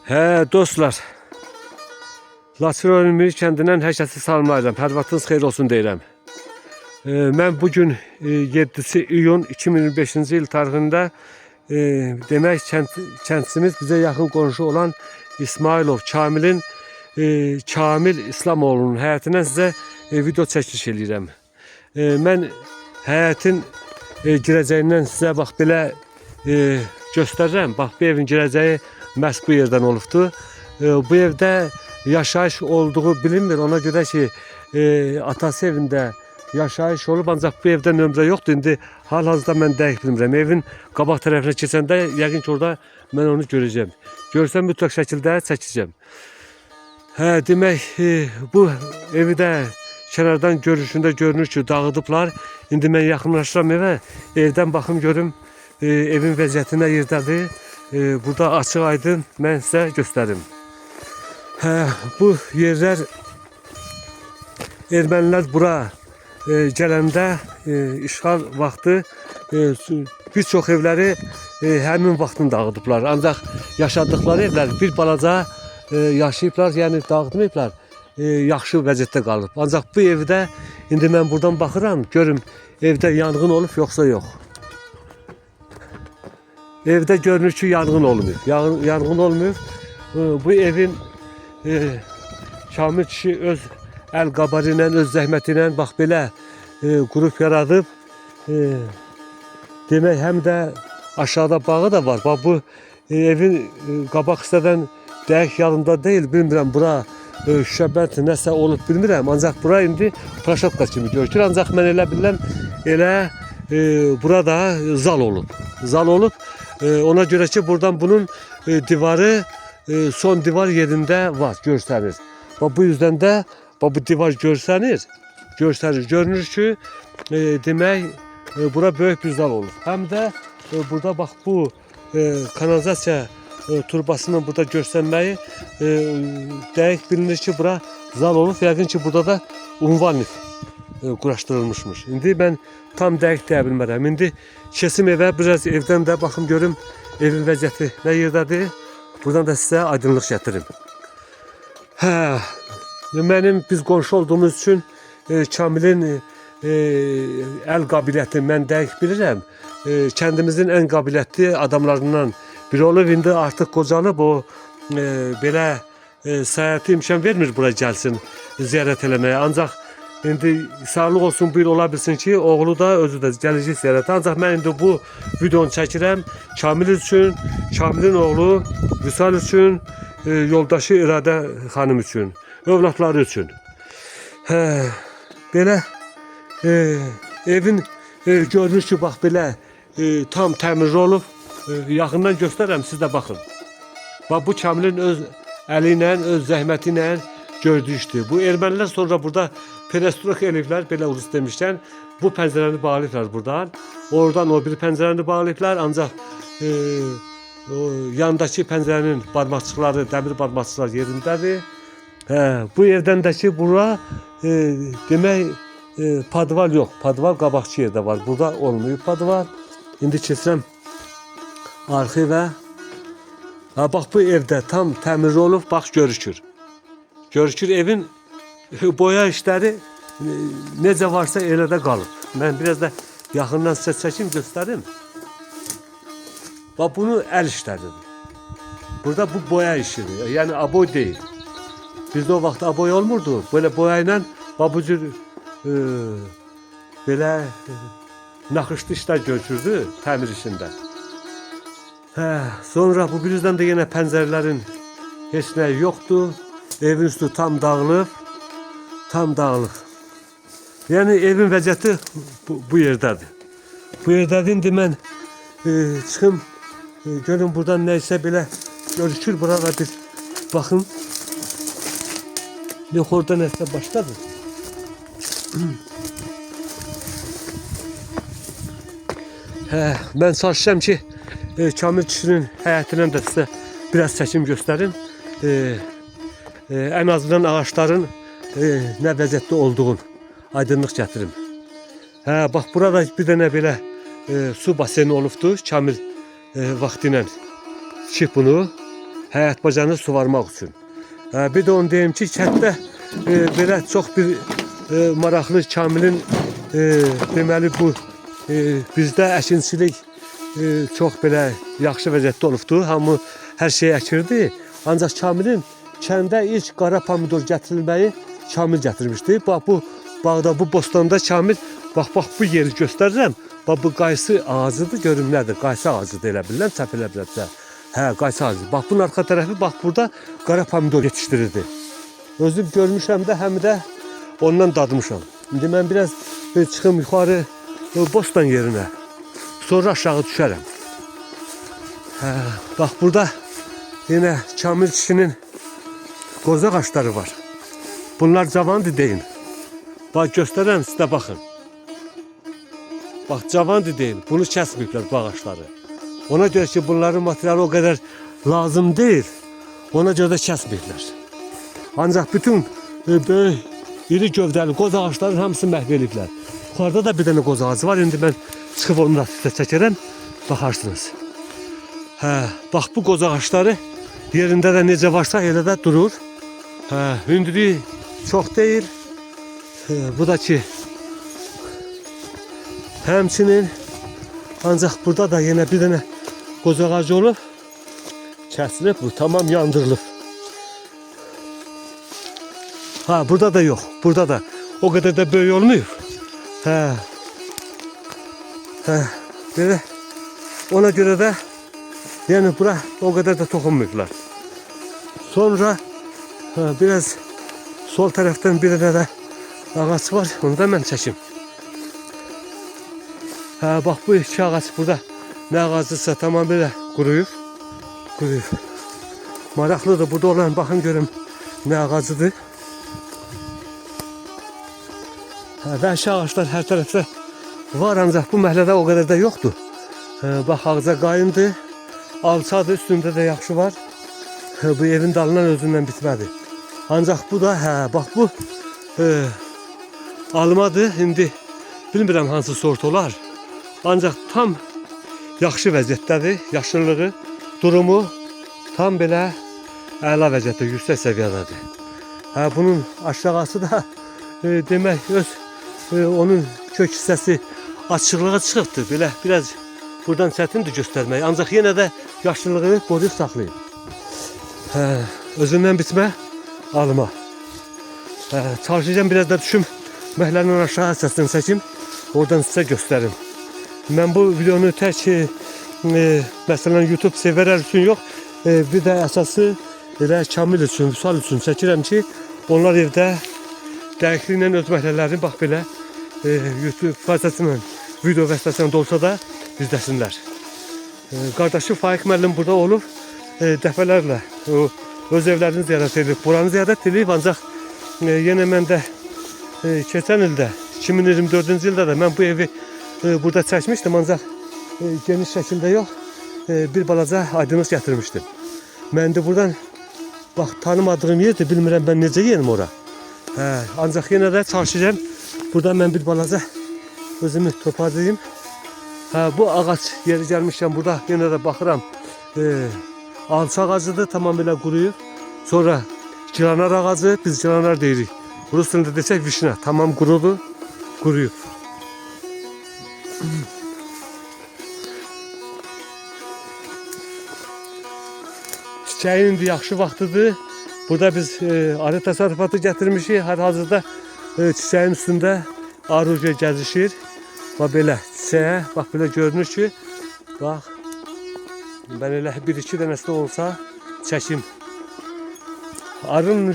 Hə dostlar, Laçın Miri kəndindən hər kəsi salamlayıram. Hər vaxtınız xeyir olsun deyirəm. Mən bugün 7 iyun 2025-ci il tarixində demək kəndçimiz bizə yaxın qonşu olan İsmailov Kamilin Kamil İslamoğlu'nun həyətindən sizə video çəkiliş edirəm. Mən həyətin girəcəyindən sizə bax belə göstərirəm. Bax bu evin girəcəyi məhz bu yerdən olubdu. Bu evdə yaşayış olduğu bilinmir. Ona görə ki atası evində yaşayış olub, ancaq bu evdə nömrə yoxdur. İndi hal-hazırda mən dəqiq bilmirəm. Evin qabaq tərəfinə keçəndə yəqin ki orada mən onu görəcəm. Görsəm mütləq şəkildə çəkəcəm. Hə, demək bu evi də kənardan görüşündə görünür ki dağıdıblar. İndi mən yaxınlaşıram evə. Evdən baxım görüm evin vəziyyəti nə yerdədir. Burada açıq aydın mən sizə göstərim. Hə, bu yerlər ermənilər bura gələndə işğal vaxtı bir çox evləri həmin vaxtın dağıdıblar. Ancaq yaşadıkları evlər bir balaca yaşayıblar, yəni dağıtmayıblar. Yaxşı vəziyyətdə qalıb. Ancaq bu evdə indi mən buradan baxıram, görüm evdə yanğın olub yoxsa yox. Evdə görünür ki yanğın olmuyor. Yanğın olmuyor. Bu evin Kamil kişi öz əl qabarı ilə, öz zəhməti ilə bax belə qrup yaradıb. Demək həm də aşağıda bağı da var. Bax bu evin qabaq hissədən dəqiq yanında deyil, bilmirəm bura şüşəbət nəsə olub bilmirəm. Ancaq bura indi praşotka kimi görünür. Ancaq mən elə bilirəm elə burada zal olub. Zal olub. Ona göre ki buradan bunun divarı son divar yerində var, görsənir. Bu yüzden de bu divar görsənir. Görünür ki demək bura böyük bir zal olur. Həm də burada bax bu kanalizasiya turbasının burada görsənməyi dəqiq bilinir ki bura zal olub. Yəqin ki burada da ünvan quraşdırılmışmış. İndi mən tam dəqiq deyə bilmərəm. İndi kesim evə, biraz evdən də baxım görüm evin vəziyyəti nə yerdədir. Buradan da sizə aydınlıq gətirim. Hə, biz qonşu olduğumuz üçün Kamilin əl qabiliyyəti mən dəqiq bilirəm. Kəndimizin ən qabiliyyətli adamlarından biri olub. İndi artıq qocalıb, o belə səyahəti imkan vermir bura gəlsin ziyarət eləməyə. Ancaq İndi sağlıq olsun buyur ola bilsin ki oğlu da özü də gələcək ziyarətə. Ancaq mən indi bu videonu çəkirəm Kamil üçün, Kamilin oğlu Vüsal üçün, yoldaşı İradə xanım üçün, övladları üçün. Hə, belə evin görünür ki bax belə tam təmirli olub. Yaxından göstərəm, siz də baxın. Bax bu Kamilin öz əli ilə, öz zəhməti ilə gördüyü işdir. Bu ermənilər sonra burada perestrok eliflər, belə ulus demişkən, bu pəncərəni bağlayıblar buradan. Oradan o bir pəncərəni bağlayıblar, ancaq yandakı pəncərənin barmaqçıqları, dəmir barmaqçıqlar yerindədir. Bu evdəndəki bura demək padval yox, padval qabaqçı yerdə var. Burada olmuyor padval. İndi keçirəm arxı və bax bu evdə tam təmirli olub, bax görükür. Görükür evin boya işləri necə varsa elə də qalıb. Mən biraz da yaxından sizə çəkim göstərim. Bax bunu əl işləridir. Burada bu boya işidir. Yəni aboy deyil. Bizdə o vaxt aboy olmurdu. Böyle boya ilə bu cür belə naxışlı işlər görükürdü təmir işində. Sonra bu birizdən də yenə pəncərələrin heç nəyi yoxdur. Evin üstü tam dağılıb. Tam dağılıq. Yəni evin vəziyyəti bu yerdədir. Bu yerdədir. İndi mən çıxım görün buradan nəysə belə görükür. Burada bir baxın. Yox orada nəsə başladır. Mən çalışacağım ki Kamil kişinin həyətindən də sizə biraz çəkim göstərim. En azından ağaçların nə vəziyyətdə olduğunu aydınlıq gətirim. Bax burada bir dənə belə su baseni olubdu. Kamil vaxtı ilə tikib bunu. həyat bacanı suvarmaq üçün. Bir də onu deyim ki, kənddə belə çox bir maraqlı Kamilin deməli bu bizdə əkinçilik çox belə yaxşı vəziyyətdə olubdu. Hamı hər şey əkirdi. Ancaq Kamilin kəndə ilk qara pomidor gətirilməyi Kamil gətirmişdi. Bax bu bağda, bu bostanda Kamil, bax bu yeri göstərirəm. Bax bu qaysı ağacıdır, görüm nədir? Qaysı ağacıdır elə bilirəm, səhv elə bilərsə. Hə, qaysı ağacı. Bax bunun arxa tərəfi, bax burada qara pomidor yetişdirirdi. Özüm görmüşəm də, həm də ondan dadmışam. İndi mən biraz çıxım yuxarı bostan yerinə. Sonra aşağı düşərəm. Hə, bax burada yenə Kamil kişinin qoza ağaçları var. Bunlar cavandır deyin. Bax göstərəm sizə baxın. Bax cavandır deyin. Bunu kəsməyiblər bu ağaçları. Ona görə ki bunların materialı o qədər lazım deyil. Ona görə də kəsməyiblər. Ancaq bütün böyük iri gövdəli qoz ağaçların hamısı məhv ediblər. Yuxarıda da bir dənə qoz ağacı var. İndi mən çıxıb onu da sizə çəkərəm. Baxarsınız. Hə, bax bu qoz ağaçları yerində də necə varsa elə də durur. Hə, hündürlüyü çox deyil. Bu da ki həmçinin ancaq burada da yenə bir dənə qoz ağacı olub. Kəsilib, bu tamam yandırılıb. Ha, burada da yox. Burada da o qədər də böyük olmuyor. Hə. Hə, belə ona görə də yəni bura o qədər də toxunmuyublar. Sonra biraz sol tərəfdən bir dənə də ağac var. Onu da mən çəkim. Hə, bax bu iki ağac burada nə ağacısa tamamilə quruyub. Quruyub. Maraqlıdır burada olan, baxın görüm nə ağacıdır. Hə, vəhşi ağaçlar hər tərəfdə var, ancaq bu məhəllədə o qədər də yoxdur. Bax ağaca qayındır. Alçadır, üstündə də yaxşı var. Bu evin dalından özündən bitmədi. Ancaq bu da, hə, bax bu almadır. İndi bilmirəm hansı sort olar. Ancaq tam yaxşı vəziyyətdədir. Yaşıllığı, durumu tam belə əla vəziyyətdə, yüksək səviyyədədir. Hə, bunun aşağısı da demək onun kök hissəsi açıqlığa çıxıbdır. Belə biraz buradan çətindir göstərmək. Ancaq yenə də yaşlılığı qoruyub saxlayıb. Hə, özündən bitmə alma. Hə, çalışacağım biraz da düşüm məhəllənin aşağı hissəsini çəkim. Oradan sizə göstərim. Mən bu videonu tək məsələn YouTube sevərlər üçün yox, bir də əsası elə Kamil üçün, Vüsal üçün çəkirəm ki, onlar evdə dəqiqliklə öz məhəllələrini bax belə YouTube vasitəsilə, video vasitəsilə olsa da izləsinlər. Qardaşı Faiq müəllim burada olub, dəfələrlə öz evlərini ziyarət edib, buranı ziyarət edib, ancaq yenə mən də keçən ildə, 2024-cü ildə də mən bu evi burada çəkmişdim, ancaq geniş şəkildə yox, bir balaca aydınlıq gətirmişdim. Mən də buradan, bax, tanımadığım yerdir, bilmirəm mən necə yenim ora. Ancaq yenə də çalışacağım, buradan mən bir balaca özümü toparlayayım. Bu ağac yeri gəlmişkən burada yenə də baxıram, alça ağacıdır, tamamilə quruyub. Sonra gilanar ağacı, biz gilanar deyirik. Rusunda desək vişna, tamam qurudu, quruyub. Çiçəyin indi yaxşı vaxtıdır. Burada biz arı təsərrüfatı gətirmişik. Hal-hazırda çiçəyin üstündə arı gəzişir. Bax belə çiçəyə, bax belə görünür ki, bax, mən elə bir-iki dənəsi olsa çəkim. Arının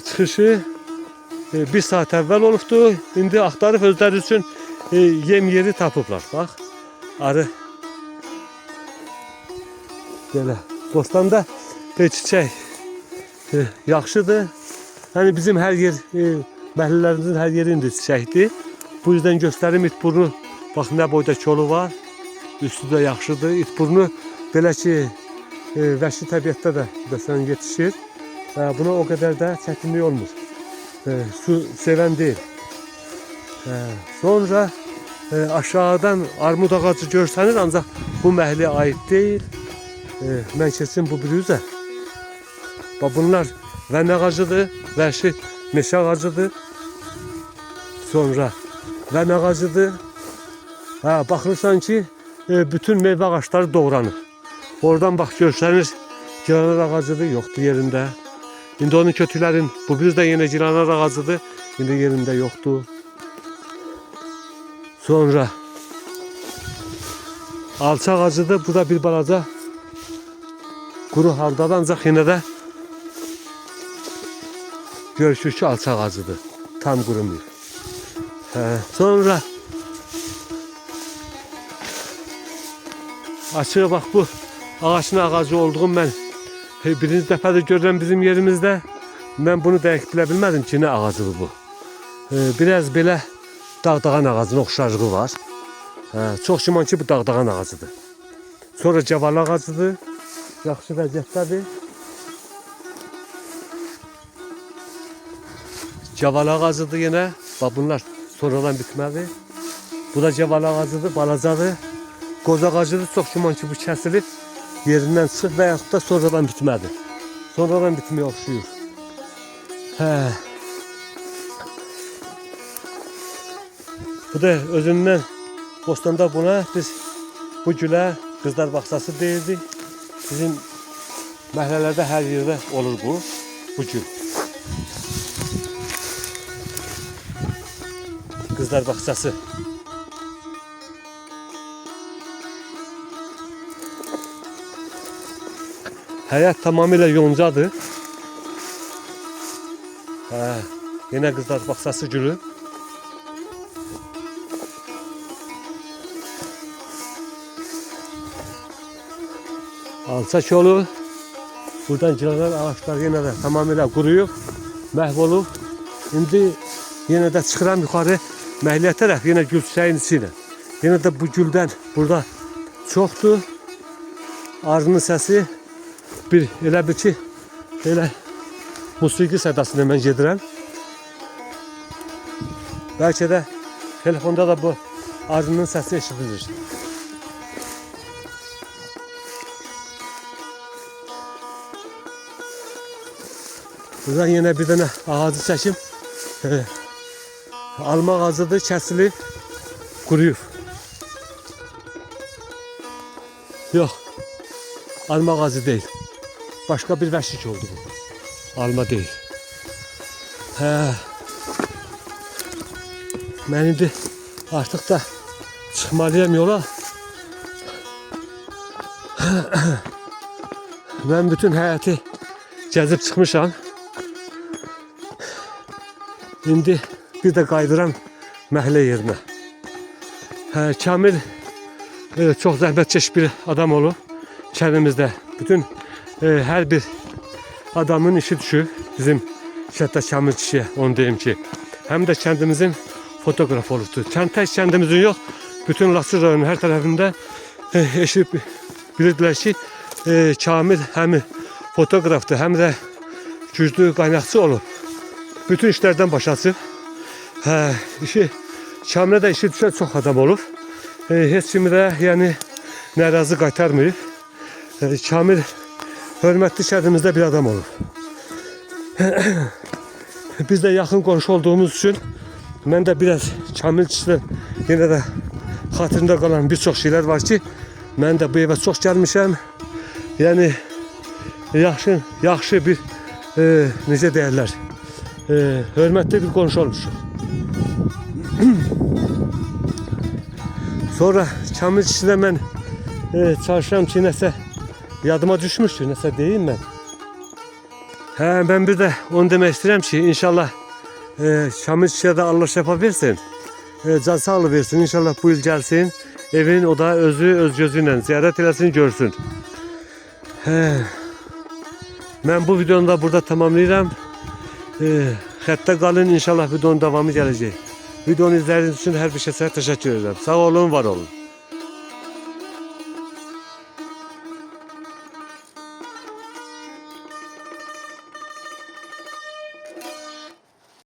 çıxışı bir saat əvvəl olubdu. İndi axtarıb özləri üçün yem yeri tapıblar. Bax, arı belə. Bostanda çiçək yaxşıdır. Yəni bizim hər yer, məhəllələrimizin hər yeri indi çiçəkdir. Bu yüzden göstərim itburnu. Bax nə boyda kolu var. Üstü də yaxşıdır. İtburnu belə ki vəhşi təbiətdə də məsələn yetişir. Buna o qədər də çətinlik olmur. Su sevən deyil. Sonra aşağıdan armud ağacı görsənir, ancaq bu məhəlləyə aid deyil. mən keçsin bu biri üzə. Bax bunlar vən ağacıdır, vəhşi meşə ağacıdır. Sonra vən ağacıdır. Baxırsan ki, bütün meyvə ağaçları doğranır. Oradan bax görsəniz, gilanar ağacıdır, yoxdur yerində. İndi onun kötülərin, bu bir də yenə gilanar ağacıdır, indi yerində yoxdur. Sonra alça ağacıdır, bu da bir balaca quru haldadır, ancaq yenə də görüşür ki, alça ağacıdır, tam qurumuyur. Sonra açığa bax bu ağaçın ağacı olduğum mən birinci dəfədə görürəm bizim yerimizdə. Mən bunu dəqiq bilə bilmədim ki, nə ağacıdır bu. Biraz belə dağdağan ağacına oxşarlığı var. Çox güman ki, bu dağdağan ağacıdır. Sonra cavalı ağacıdır. Yaxşı vəziyyətdədir. Cavalı ağacıdır yenə. Bax bunlar sonradan bitməli. Bu da cavalı ağacıdır, balacadır. Qoz ağacıdır, çox güman ki, bu kəsilib yerindən çıxıb və yaxud da sonradan bitmədi. Sonradan bitməyə oxşuyur. Bu da özündən bostanda buna biz bu gülə qızlar bağçası deyirdik. Bizim məhəllələrdə hər yerdə olur bu gül. Qızlar bağçası. Həyat tamamilə yoncadır. Yenə qızlar bağçası gülü. Alça kolu. Buradan gilanar ağaçlar yenə də tamamilə quruyub, məhv olub. İndi yenə də çıxıram yuxarı məhəlləyə tərəf, yenə gül çiçəyin içi ilə. Yenə də bu güldən burada çoxdur. Arının səsi elə bir ki, elə musiqi sədasına mən gedirəm. Bəlkə də telefonda da bu arının səsi eşidilir. Buradan yenə bir dənə ağacı çəkim. Alma ağacıdır, kəsilib, quruyub. Yox, alma ağacı deyil. Başqa bir vəşik oldu bu. Alma deyil. Mən indi artıq da çıxmalıyam yola. Mən bütün həyəti gəzib çıxmışam. İndi bir də qayıdıram məhəllə yerinə. Kamil çox zəhmətkeş bir adam olub kəndimizdə. Bütün hər bir adamın işi düşür bizim Şəhətdə Kamil kişiyə, onu deyim ki. Həm də kəndimizin fotoğrafı olubdur. Tək kəndimizin yox, bütün Laçın rayonunun hər tərəfində eşidib bilirdilər ki, Kamil həm fotoğrafdır, həm də güclü qaynaqçı olub. Bütün işlərdən baş açıb. Kamilə də işi düşən çox adam olub. Heç kimi də yəni narazı qaytarmayıb. Kamil hörmətli kəndimizdə bir adam olub. Biz də yaxın qonşu olduğumuz üçün mən də biraz Kamil kişidən yenə də xatırımda qalan bir çox şeylər var ki, mən də bu evə çox gəlmişəm. Yəni yaxşı bir necə deyərlər, hörmətli bir qonşu olmuşuq. Sonra Kamil kişidən mən çalışıram ki, nəsə yadıma düşmüşdür, nəsə deyim mən. Mən bir də onu demək istəyirəm ki, inşallah Kamil kişiyə də Allah şəfa versin, can sağlığı versin. İnşallah bu il gəlsin, evin o da özü öz gözü ilə ziyarət eləsin, görsün. Mən bu videonu da burada tamamlayıram. Xəttə qalın, inşallah videonun davamı gələcək. Videonu izlədiyiniz üçün hər bir şeyə təşəkkür edirəm. Sağ olun, var olun.